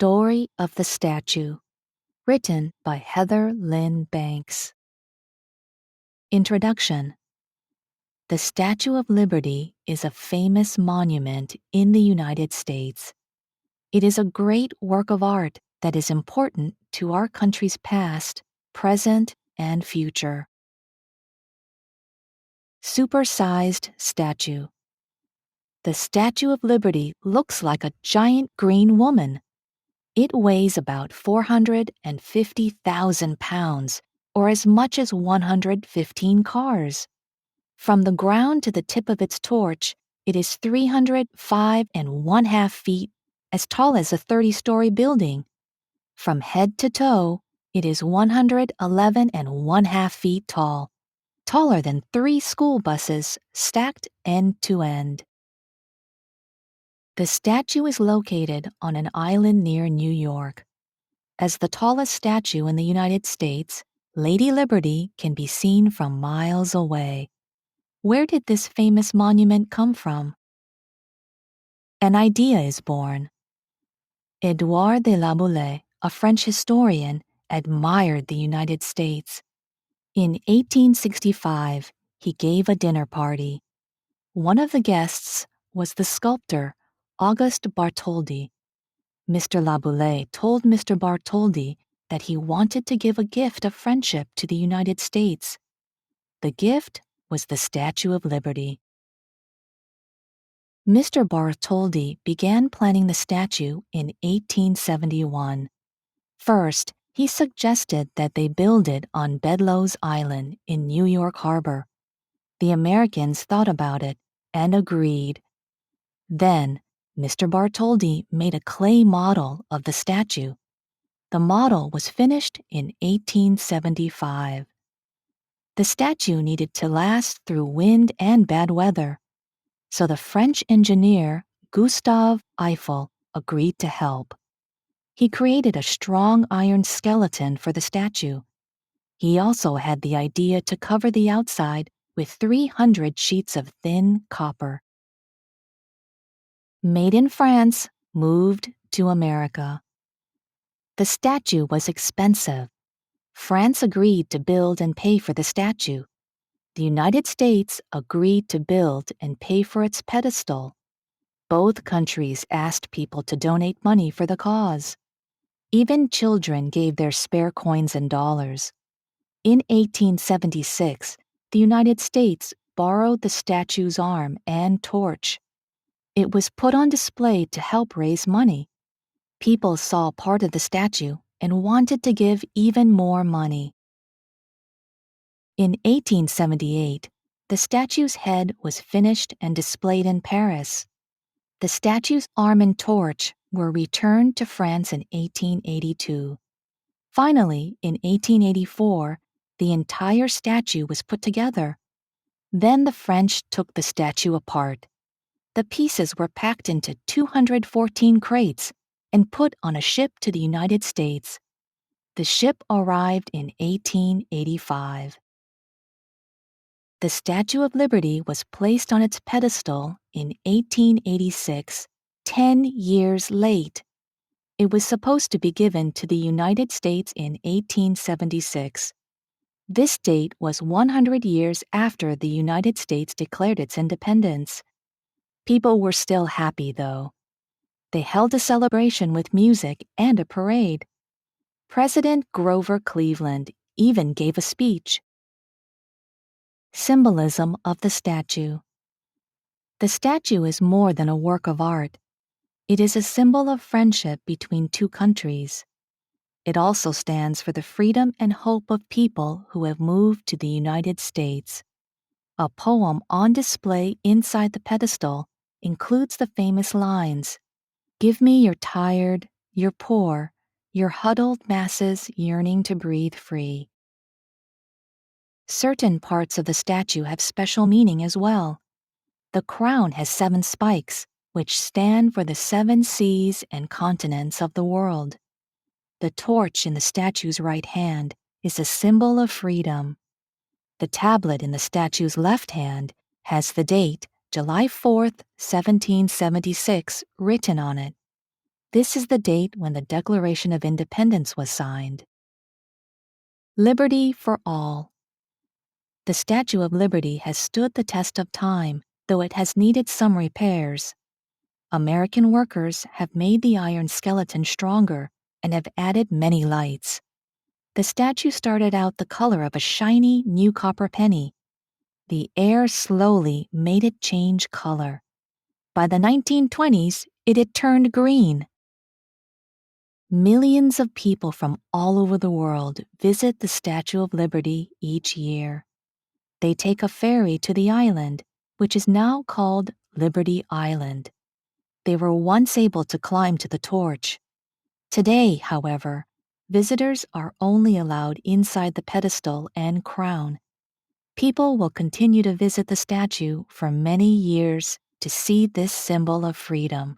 Story of the Statue, written by Heather Lynn Banks. Introduction. The Statue of Liberty is a famous monument in the United States. It is a great work of art that is important to our country's past, present, and future. Supersized statue. The Statue of Liberty looks like a giant green woman. It weighs about 450,000 pounds, or as much as 115 cars. From the ground to the tip of its torch, it is 305.5 feet, as tall as a 30-story building. From head to toe, it is 111.5 feet tall, taller than 3 school buses stacked end to end. The statue is located on an island near New York. As the tallest statue in the United States, Lady Liberty can be seen from miles away. Where did this famous monument come from? An idea is born. Édouard de La Boulaye, a French historian, admired the United States. In 1865, he gave a dinner party. One of the guests was the sculptor Auguste Bartholdi. Mr. La Boulaye told Mr. Bartholdi that he wanted to give a gift of friendship to the United States. The gift was the Statue of Liberty. Mr. Bartholdi began planning the statue in 1871. First, he suggested that they build it on Bedloe's Island in New York Harbor. The Americans thought about it and agreed. Then, Mr. Bartholdi made a clay model of the statue. The model was finished in 1875. The statue needed to last through wind and bad weather, so the French engineer Gustave Eiffel agreed to help. He created a strong iron skeleton for the statue. He also had the idea to cover the outside with 300 sheets of thin copper. Made in France, moved to America. The statue was expensive. France agreed to build and pay for the statue. The United States agreed to build and pay for its pedestal. Both countries asked people to donate money for the cause. Even children gave their spare coins and dollars. In 1876, the United States borrowed the statue's arm and torch. It was put on display to help raise money. People saw part of the statue and wanted to give even more money. In 1878, the statue's head was finished and displayed in Paris. The statue's arm and torch were returned to France in 1882. Finally, in 1884, the entire statue was put together. Then the French took the statue apart. The pieces were packed into 214 crates and put on a ship to the United States. The ship arrived in 1885. The Statue of Liberty was placed on its pedestal in 1886, 10 years late. It was supposed to be given to the United States in 1876. This date was 100 years after the United States declared its independence. People were still happy, though. They held a celebration with music and a parade. President Grover Cleveland even gave a speech. Symbolism of the statue. The statue is more than a work of art. It is a symbol of friendship between two countries. It also stands for the freedom and hope of people who have moved to the United States. A poem on display inside the pedestal includes the famous lines, "Give me your tired, your poor, your huddled masses yearning to breathe free." Certain parts of the statue have special meaning as well. The crown has 7 spikes, which stand for the 7 seas and continents of the world. The torch in the statue's right hand is a symbol of freedom. The tablet in the statue's left hand has the date July 4th, 1776, written on it. This is the date when the Declaration of Independence was signed. Liberty for all. The Statue of Liberty has stood the test of time, though it has needed some repairs. American workers have made the iron skeleton stronger and have added many lights. The statue started out the color of a shiny new copper penny. The air slowly made it change color. By the 1920s, it had turned green. Millions of people from all over the world visit the Statue of Liberty each year. They take a ferry to the island, which is now called Liberty Island. They were once able to climb to the torch. Today, however, visitors are only allowed inside the pedestal and crown. People will continue to visit the statue for many years to see this symbol of freedom.